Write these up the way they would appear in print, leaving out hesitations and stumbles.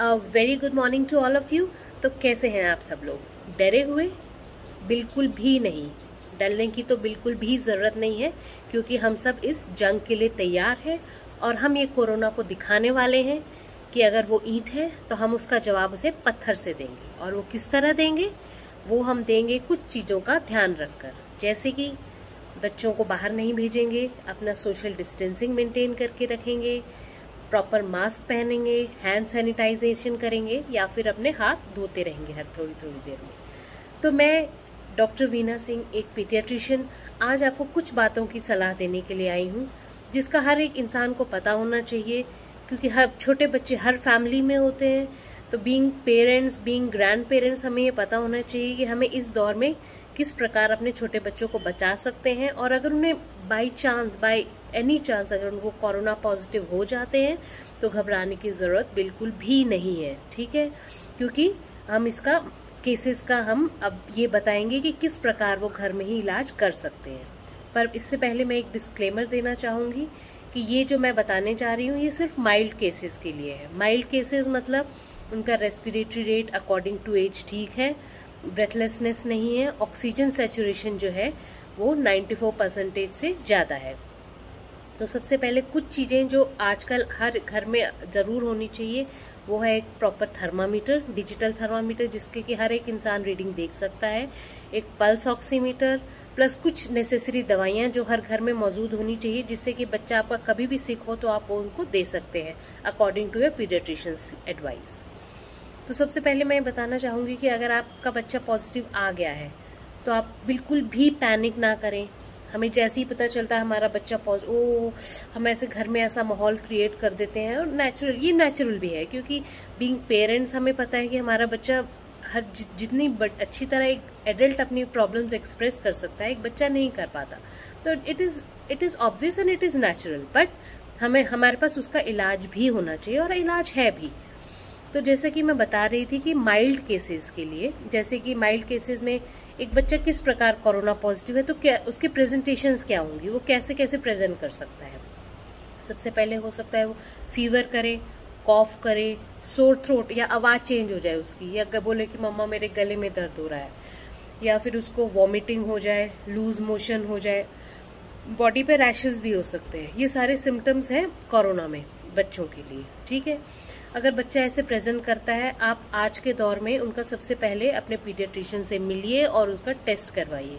Very good morning to all of you. तो कैसे हैं आप सब लोग? डरे हुए? बिल्कुल भी नहीं। डरने की तो बिल्कुल भी ज़रूरत नहीं है, क्योंकि हम सब इस जंग के लिए तैयार हैं और हम ये कोरोना को दिखाने वाले हैं कि अगर वो ईंट है तो हम उसका जवाब उसे पत्थर से देंगे। और वो किस तरह देंगे? वो हम देंगे कुछ चीज़ों का ध्यान रखकर, जैसे कि बच्चों को बाहर नहीं भेजेंगे, अपना सोशल डिस्टेंसिंग मेंटेन करके रखेंगे, प्रॉपर मास्क पहनेंगे, हैंड सैनिटाइजेशन करेंगे या फिर अपने हाथ धोते रहेंगे हर थोड़ी थोड़ी देर में। तो मैं डॉक्टर वीना सिंह, एक पीडियाट्रिशियन, आज आपको कुछ बातों की सलाह देने के लिए आई हूँ जिसका हर एक इंसान को पता होना चाहिए, क्योंकि हर छोटे बच्चे हर फैमिली में होते हैं। तो being parents, being grand parents, हमें ये पता होना चाहिए कि हमें इस दौर में किस प्रकार अपने छोटे बच्चों को बचा सकते हैं। और अगर उन्हें बाई एनी चांस अगर उनको कोरोना पॉजिटिव हो जाते हैं तो घबराने की ज़रूरत बिल्कुल भी नहीं है, ठीक है? क्योंकि हम इसका केसेस का हम अब ये बताएंगे कि किस प्रकार वो घर में ही इलाज कर सकते हैं। पर इससे पहले मैं एक डिस्क्लेमर देना चाहूँगी कि ये जो मैं बताने जा रही हूँ ये सिर्फ माइल्ड केसेस के लिए है। माइल्ड केसेस मतलब उनका respiratory rate according to age ठीक है, ब्रेथलेसनेस नहीं है, ऑक्सीजन सैचुरेशन जो है वो 94% से ज़्यादा है। तो सबसे पहले कुछ चीज़ें जो आजकल हर घर में ज़रूर होनी चाहिए वो है एक प्रॉपर थर्मामीटर, डिजिटल थर्मामीटर जिसके कि हर एक इंसान रीडिंग देख सकता है, एक पल्स ऑक्सीमीटर, प्लस कुछ नेसेसरी दवाइयाँ जो हर घर में मौजूद होनी चाहिए, जिससे कि बच्चा आपका कभी भी सिक हो तो आप वो उनको दे सकते हैं according to your paediatrician's advice. तो सबसे पहले मैं बताना चाहूँगी कि अगर आपका बच्चा पॉजिटिव आ गया है तो आप बिल्कुल भी पैनिक ना करें। हमें जैसे ही पता चलता है हमारा बच्चा हम ऐसे घर में ऐसा माहौल क्रिएट कर देते हैं। और ये नेचुरल भी है, क्योंकि बीइंग पेरेंट्स हमें पता है कि हमारा बच्चा जितनी अच्छी तरह एक एडल्ट अपनी प्रॉब्लम्स एक्सप्रेस कर सकता है, एक बच्चा नहीं कर पाता। तो it is obvious and it is natural, but हमारे पास उसका इलाज भी होना चाहिए और इलाज है भी। तो जैसे कि मैं बता रही थी कि माइल्ड केसेस के लिए, जैसे कि माइल्ड केसेस में एक बच्चा किस प्रकार कोरोना पॉजिटिव है तो क्या उसके प्रेजेंटेशंस क्या होंगी, वो कैसे कैसे प्रेजेंट कर सकता है। सबसे पहले हो सकता है वो फीवर करे, कॉफ करे, सोर थ्रोट या आवाज़ चेंज हो जाए उसकी, या बोले कि मम्मा मेरे गले में दर्द हो रहा है, या फिर उसको वॉमिटिंग हो जाए, लूज मोशन हो जाए, बॉडी पे रैशेस भी हो सकते हैं। ये सारे सिम्टम्स हैं कोरोना में बच्चों के लिए, ठीक है? अगर बच्चा ऐसे प्रेजेंट करता है, आप आज के दौर में उनका सबसे पहले अपने पीडियाट्रिशियन से मिलिए और उसका टेस्ट करवाइए।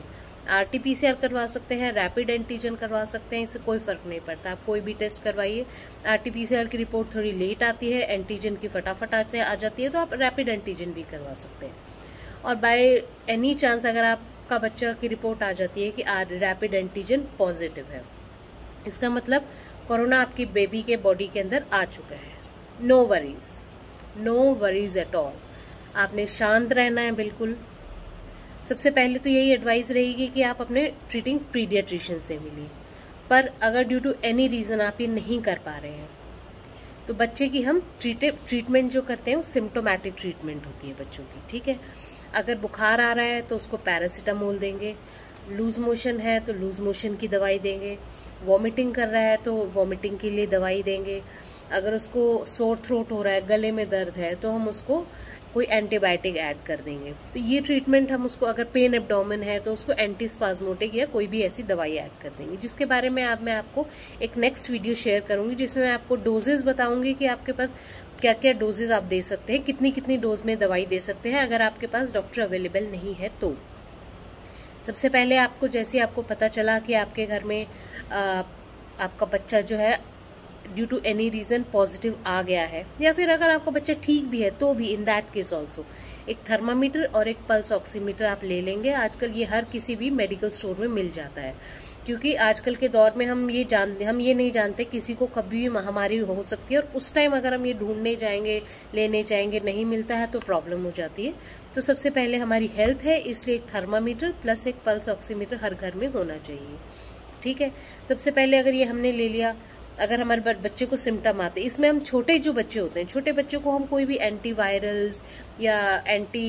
RT-PCR करवा सकते हैं, रैपिड एंटीजन करवा सकते हैं, इससे कोई फ़र्क नहीं पड़ता, आप कोई भी टेस्ट करवाइए। RT-PCR की रिपोर्ट थोड़ी लेट आती है, एंटीजन की फटाफट आ जाती है, तो आप रैपिड एंटीजन भी करवा सकते हैं। और बाय एनी चांस अगर आपका बच्चा की रिपोर्ट आ जाती है कि रैपिड एंटीजन पॉजिटिव है, इसका मतलब कोरोना आपकी बेबी के बॉडी के अंदर आ चुका है। No worries at all. आपने शांत रहना है बिल्कुल। सबसे पहले तो यही एडवाइस रहेगी कि आप अपने ट्रीटिंग पीडियाट्रिशियन से मिलिए। पर अगर ड्यू टू एनी रीज़न आप ये नहीं कर पा रहे हैं तो बच्चे की हम ट्रीटमेंट जो करते हैं वो सिम्टोमेटिक ट्रीटमेंट होती है बच्चों की, ठीक है? अगर बुखार आ रहा है तो उसको पैरासीटामोल देंगे, लूज़ मोशन है तो लूज़ मोशन की दवाई देंगे, वॉमिटिंग कर रहा है तो वॉमिटिंग के लिए दवाई देंगे, अगर उसको सोर थ्रोट हो रहा है, गले में दर्द है, तो हम उसको कोई एंटीबायोटिक ऐड कर देंगे। तो ये ट्रीटमेंट हम उसको, अगर पेन एब्डोमेन है तो उसको एंटीस्पाज्मोटिक या कोई भी ऐसी दवाई ऐड कर देंगे, जिसके बारे में मैं आपको एक नेक्स्ट वीडियो शेयर करूँगी, जिसमें मैं आपको डोजेज़ बताऊँगी कि आपके पास क्या क्या डोजेज़ आप दे सकते हैं, कितनी कितनी डोज में दवाई दे सकते हैं अगर आपके पास डॉक्टर अवेलेबल नहीं है तो। सबसे पहले आपको, जैसे आपको पता चला कि आपके घर में आपका बच्चा जो है due to any reason positive आ गया है, या फिर अगर आपका बच्चा ठीक भी है तो भी इन दैट केस ऑल्सो एक थर्मामीटर और एक पल्स ऑक्सीमीटर आप ले लेंगे। आजकल ये हर किसी भी मेडिकल स्टोर में मिल जाता है, क्योंकि आजकल के दौर में हम ये नहीं जानते किसी को कभी भी महामारी हो सकती है, और उस टाइम अगर हम ये ढूंढने जाएंगे, लेने जाएंगे, नहीं मिलता है तो प्रॉब्लम हो जाती है। तो सबसे पहले हमारी हेल्थ है, इसलिए एक थर्मामीटर प्लस एक पल्स ऑक्सीमीटर हर घर में होना चाहिए, ठीक है? सबसे पहले अगर ये हमने ले लिया, अगर हमारे बच्चे को सिम्टम आते हैं, इसमें हम छोटे जो बच्चे होते हैं, छोटे बच्चों को हम कोई भी एंटीवायरल्स या एंटी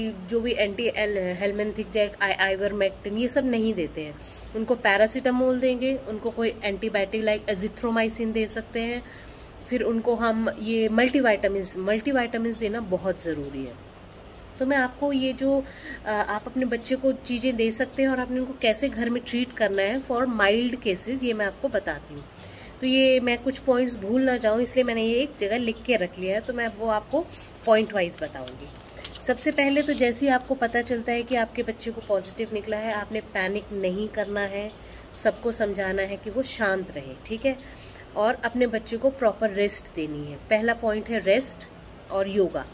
हेलमेंथिक, आइवरमेक्टिन, ये सब नहीं देते हैं। उनको पैरासीटामोल देंगे, उनको कोई एंटीबायोटिक लाइक एजिथ्रोमाइसिन दे सकते हैं, फिर उनको हम ये मल्टीवाइटामिन्स देना बहुत ज़रूरी है। तो मैं आपको ये जो आप अपने बच्चे को चीज़ें दे सकते हैं और आपने उनको कैसे घर में ट्रीट करना है फॉर माइल्ड केसेस, ये मैं आपको बताती हूँ। तो ये मैं कुछ पॉइंट्स भूल ना जाऊँ इसलिए मैंने ये एक जगह लिख के रख लिया है, तो मैं वो आपको पॉइंट वाइज बताऊँगी। सबसे पहले तो जैसे ही आपको पता चलता है कि आपके बच्चे को पॉजिटिव निकला है, आपने पैनिक नहीं करना है, सबको समझाना है कि वो शांत रहे, ठीक है, और अपने बच्चे को प्रॉपर रेस्ट देनी है। पहला पॉइंट है रेस्ट और योगा,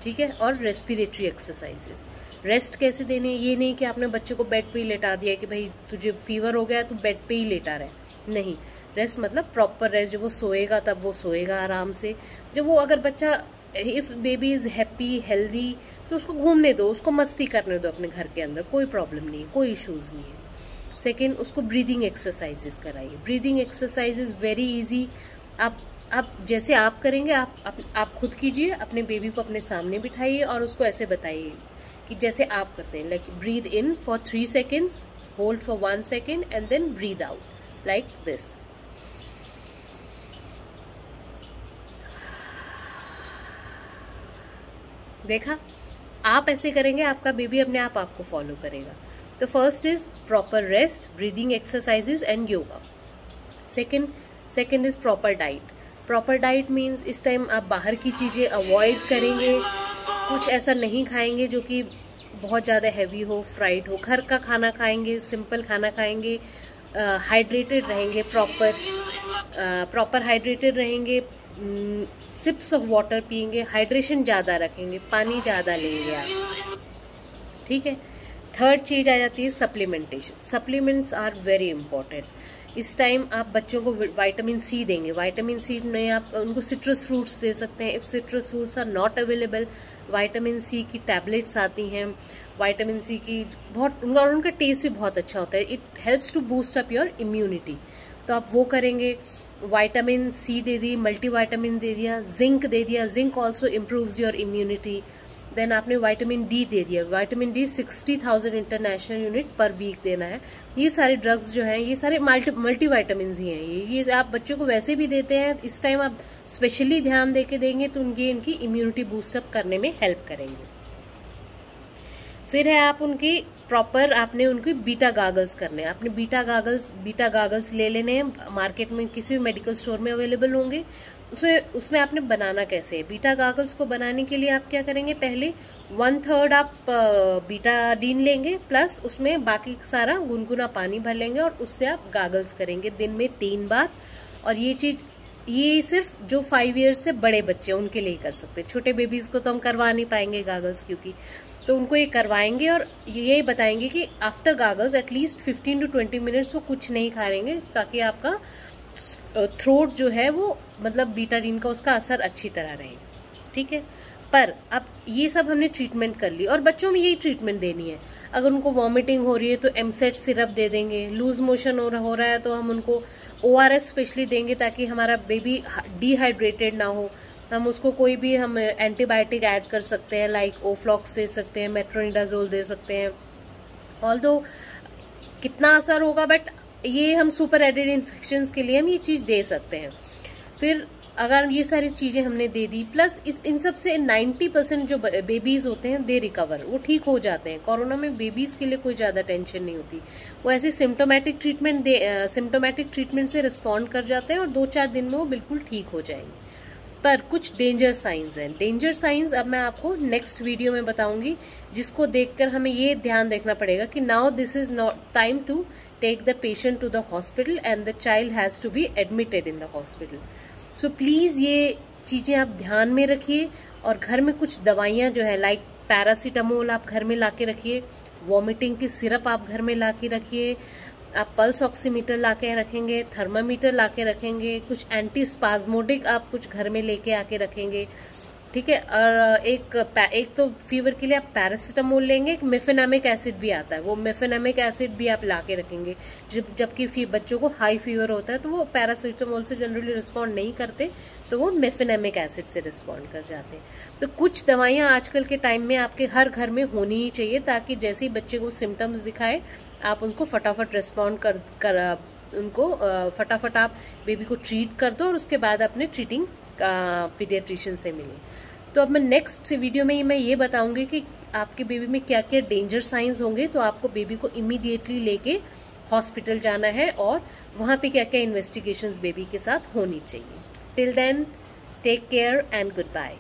ठीक है, और रेस्पिरेटरी एक्सरसाइजेस। रेस्ट कैसे देने, ये नहीं कि आपने बच्चे को बेड पे ही लेटा दिया कि भाई तुझे फीवर हो गया तो बेड पे ही लेटा रहे, नहीं। रेस्ट मतलब प्रॉपर रेस्ट, जब वो सोएगा तब वो सोएगा आराम से। जब वो अगर बच्चा if baby is happy healthy तो उसको घूमने दो, उसको मस्ती करने दो अपने घर के अंदर, कोई प्रॉब्लम नहीं है, कोई इश्यूज़ नहीं है। सेकेंड, उसको ब्रीदिंग एक्सरसाइजेस कराइए। Breathing exercises very easy. आप जैसे आप करेंगे आप खुद कीजिए, अपने बेबी को अपने सामने बिठाइए और उसको ऐसे बताइए कि जैसे आप करते हैं, like breathe in for 3 seconds, hold for 1 second and then breathe out like this. देखा, आप ऐसे करेंगे, आपका बेबी अपने आप आपको फॉलो करेगा। तो first is proper rest, breathing exercises and yoga. Second is proper diet. Proper diet means इस टाइम आप बाहर की चीज़ें अवॉइड करेंगे, कुछ ऐसा नहीं खाएंगे जो कि बहुत ज़्यादा हैवी हो, फ्राइड हो। घर का खाना खाएंगे, सिंपल खाना खाएंगे, हाइड्रेटेड रहेंगे, प्रॉपर हाइड्रेटेड रहेंगे, सिप्स ऑफ वाटर पियेंगे, हाइड्रेशन ज़्यादा रखेंगे, पानी ज़्यादा लेंगे आप, ठीक है। थर्ड चीज़ आ जाती है supplementation. Supplements are very important. इस टाइम आप बच्चों को विटामिन सी देंगे। विटामिन सी में आप उनको सिट्रस फ्रूट्स दे सकते हैं। If citrus fruits are not available, vitamin C की टैबलेट्स आती हैं, विटामिन सी की बहुत उनका टेस्ट भी बहुत अच्छा होता है। It helps to boost up your immunity, तो आप वो करेंगे। विटामिन सी दे दी, मल्टीविटामिन दे दिया, जिंक दे दिया, zinc also improves your immunity. Then आपने विटामिन डी दे दिया, vitamin D 60,000 international unit per week देना है। ये सारे ड्रग्स जो हैं ये सारे मल्टीविटामिन ही हैं। ये आप बच्चों को वैसे भी देते हैं, इस टाइम आप स्पेशली ध्यान दे के देंगे तो इनकी इम्यूनिटी बूस्टअप करने में हेल्प करेंगे। फिर है आप उनकी प्रॉपर आपने उनकी बीटा गागल्स करने हैं। आपने बीटा गागल्स ले लेने हैं, मार्केट में किसी भी मेडिकल स्टोर में अवेलेबल होंगे। उसमें आपने बनाना कैसे है। बीटा गागल्स को बनाने के लिए आप क्या करेंगे, पहले 1/3 आप बीटाडीन लेंगे, प्लस उसमें बाकी सारा गुनगुना पानी भर लेंगे और उससे आप गागल्स करेंगे दिन में 3 बार। और ये सिर्फ जो 5 ईयर्स से बड़े बच्चे उनके लिए कर सकते हैं। छोटे बेबीज़ को तो हम करवा नहीं पाएंगे गागल्स, क्योंकि तो उनको ये करवाएंगे और यही बताएंगे कि after goggles at least 15 to 20 minutes वो कुछ नहीं खाएंगे, ताकि आपका थ्रोट जो है वो मतलब बीटाडीन का उसका असर अच्छी तरह रहे, ठीक है। पर अब ये सब हमने ट्रीटमेंट कर ली और बच्चों में यही ट्रीटमेंट देनी है। अगर उनको वॉमिटिंग हो रही है तो एमसेट सिरप दे देंगे, लूज मोशन हो रहा है तो हम उनको ORS स्पेशली देंगे ताकि हमारा बेबी डिहाइड्रेटेड ना हो। हम उसको कोई भी हम एंटीबायोटिक ऐड कर सकते हैं, लाइक ओफ्लॉक्स दे सकते हैं, मेट्रोनिडाजोल दे सकते हैं। ऑल्दो कितना असर होगा, बट ये हम सुपर एडेड इन्फेक्शंस के लिए हम ये चीज़ दे सकते हैं। फिर अगर ये सारी चीज़ें हमने दे दी, प्लस इन सब से 90% जो बेबीज़ होते हैं दे रिकवर, वो ठीक हो जाते हैं। कोरोना में बेबीज़ के लिए कोई ज़्यादा टेंशन नहीं होती, वो ऐसे सिम्टोमेटिक ट्रीटमेंट से रिस्पॉन्ड कर जाते हैं और 2-4 दिन में वो बिल्कुल ठीक हो जाएंगे। पर कुछ डेंजर साइंस हैं। डेंजर साइंस अब मैं आपको नेक्स्ट वीडियो में बताऊंगी, जिसको देखकर हमें ये ध्यान रखना पड़ेगा कि now this is not time to take the patient to the hospital and the child has to be admitted in the hospital. So please ये चीज़ें आप ध्यान में रखिए और घर में कुछ दवाइयाँ जो है लाइक पैरासीटामोल आप घर में ला के रखिए, वॉमिटिंग की सिरप आप घर में ला के रखिए, आप पल्स ऑक्सीमीटर ला के रखेंगे, थर्मामीटर ला के रखेंगे, कुछ एंटी स्पाज्मोडिक आप कुछ घर में लेके आके रखेंगे, ठीक है। और एक तो फीवर के लिए आप पैरासीटामोल लेंगे, एक मेफेनामिक एसिड भी आता है, वो मेफेनामिक एसिड भी आप ला के रखेंगे। जबकि बच्चों को हाई फीवर होता है तो वो पैरासीटामोल से जनरली रिस्पॉन्ड नहीं करते, तो वो मेफेनामिक एसिड से रिस्पॉन्ड कर जाते हैं। तो कुछ दवाइयाँ आजकल के टाइम में आपके हर घर में होनी ही चाहिए, ताकि जैसे ही बच्चे को सिम्टम्स दिखाए आप उनको फटाफट रिस्पॉन्ड उनको फटाफट आप बेबी को ट्रीट कर दो और उसके बाद अपने ट्रीटिंग पीडियाट्रिशियन से मिलें। तो अब मैं नेक्स्ट वीडियो में मैं ये बताऊंगी कि आपके बेबी में क्या क्या डेंजर साइंस होंगे, तो आपको बेबी को इमीडिएटली लेके हॉस्पिटल जाना है और वहाँ पे क्या क्या इन्वेस्टिगेशंस बेबी के साथ होनी चाहिए। Till then, take care and good bye.